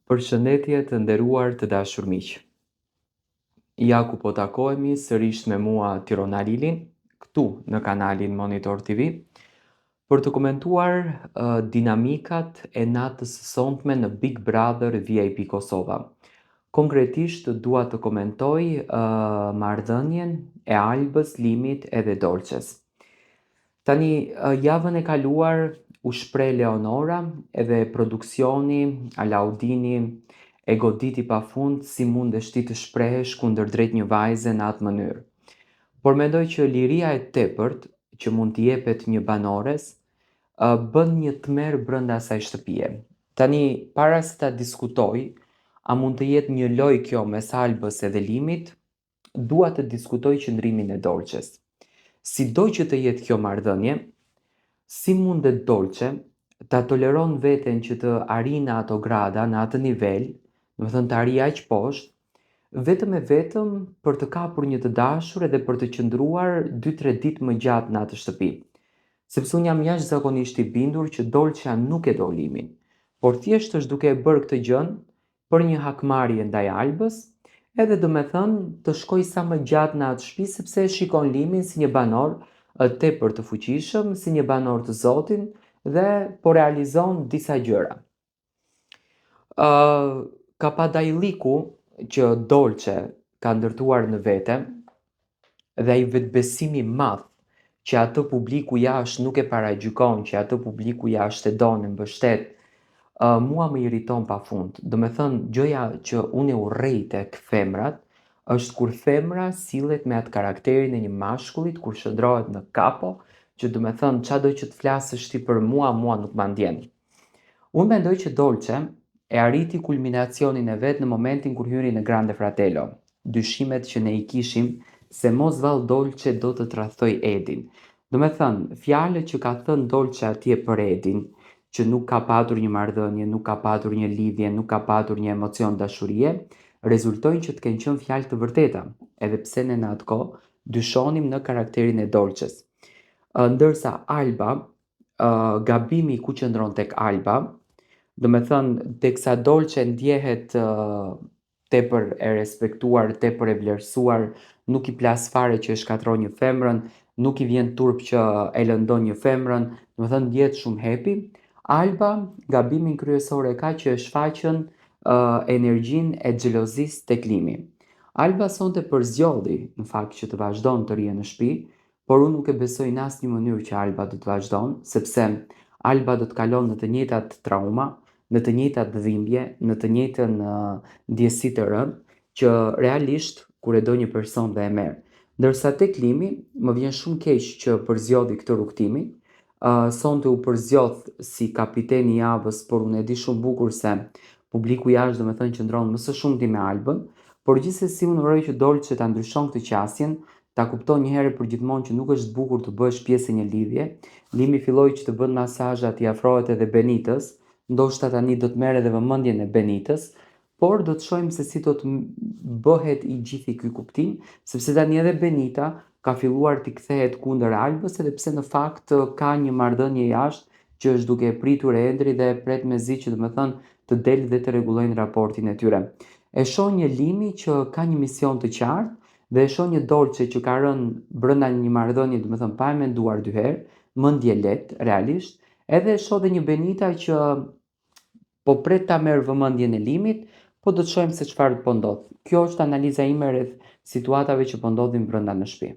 Përshëndetje të nderuar të dashur miq. Ja ku po takohemi sërish me mua Tiron Alilin, këtu në kanalin Monitor TV, për të komentuar dinamikat e natës së sonte në Big Brother VIP Kosova. Konkretisht dua të komentoj marrëdhënien e Albës, Limit edhe Dolçes. Tani, javën e kaluar u shpreh Leonora edhe produksioni, Alaudini e goditi pafund si mundesh ti të shprehesh kundër drejt një vajze në atë mënyrë. Por mendoj që liria e tepërt që mund t'i jepet një banores bën një tmerr brenda asaj shtëpie. Tani, para se ta diskutoj, a mund të jetë një lojë kjo mes Albës edhe Limit, dua të diskutoj qëndrimin e Dolçes. Sido që të jetë kjo marrëdhënie, si mundet Dolçe ta toleron veten që të arrijë në ato grada, në atë nivel, do të thënë të arrijë aq poshtë, vetëm e vetëm për të kapur një të dashur edhe për të qëndruar 2-3 ditë më gjatë në atë shtëpi. Sepse unë jam jashtëzakonisht i bindur që Dolçea nuk e do Limin, por thjesht është duke e bërë këtë gjën për një hakmarrje ndaj Albës, edhe do me thënë të shkoj sa më gjatë në atë shtëpi sepse e shikon Limin si një banor tepër të fuqishëm, si një banor të Zotin dhe po realizon disa gjëra. Kapadajliku që Dolçe ka ndërtuar në vete dhe ai vetbesimi i madh që atë publiku jashtë nuk e paragjykon, që atë publiku jashtë e don e mbështet, mua më iriton pafund. Do me thënë, gjëja që unë e urrej tek femrat është kur femra sillet me atë karakterin e një mashkullit, kur shndrohet në kapo, që do me thënë çado që të flasësh ti për mua nuk ma ndjen. Unë mendoj që Dolçe e arriti kulminacionin e vet në momentin kur hyri në Grande Fratello. Dyshimet që ne i kishim se mos vallë Dolçe do të tradhtoj Edin. Do me thënë, fjalët që ka thënë Dolçe atje për Edin, që nuk ka patur një marrëdhënie, nuk ka patur një lidhje, nuk ka patur një emocion dashurie, rezultojnë që të kenë qenë fjalë të vërteta, edhe pse ne në atë kohë dyshonim në karakterin e Dolçes. Ndërsa Alba, gabimi ku qëndron tek Alba, do me thënë, teksa Dolçe ndjehet tepër e respektuar, tepër e vlerësuar, nuk i plas fare që e shkatron një femrën, nuk i vjen turp që e lëndon një femrën, do me thënë ndjehet shumë happy. Alba, gabimin kryesor e ka që e shfaqën energjinë e xhelozisë tek Limi. Alba sonte përzgjodhi në fakt që të vazhdon të rrijë në shtëpi, por unë nuk e besoj në asnjë mënyrë që Alba do të vazhdon, sepse Alba do të kalon në të njëjtat trauma, në të njëjtat dhimbje, në të njëjtën ndjesi të rëndë që realisht kur e do një person dhe e merr. Ndërsa tek Limi më vjen shumë keq që përzgjodhi këtë rrugtimi. Sonte u përzgjodh si kapiteni i javës, por unë e di shumë bukur se publiku jashtë do me thënë qëndron më së shumti me Albën, por gjithsesi unë uroj që Dolçe ta ndryshon këtë qasjen, ta kupton një herë për gjithmonë që nuk është bukur të bësh pjesë e një lidhje. Limi filloi që të bën masazhat, i afrohet edhe Benitës, ndoshta tani do të merr edhe vëmendjen e Benitës, por do të shohim se si do të bëhet i gjithë ky kuptim, sepse tani edhe Benita ka filluar t'i kthehet kundër Albës, edhe pse në fakt ka një marrëdhënie jashtë që është duke e pritur endri dhe e pret mezi që do me thënë të delë dhe të rregullojnë raportin e tyre. E shoh një Limi që ka një mision të qartë dhe e shoh një Dolçe që ka rënë brenda një marrëdhënie, do me thënë pa e menduar dy herë, mendje lehtë realisht, edhe e shoh dhe një Benita që po pret ta merr vëmendjen e Limit, po do të shohim se çfarë po ndodh. Kjo është analiza ime rreth situatave që po ndodhin brenda në shtëpi.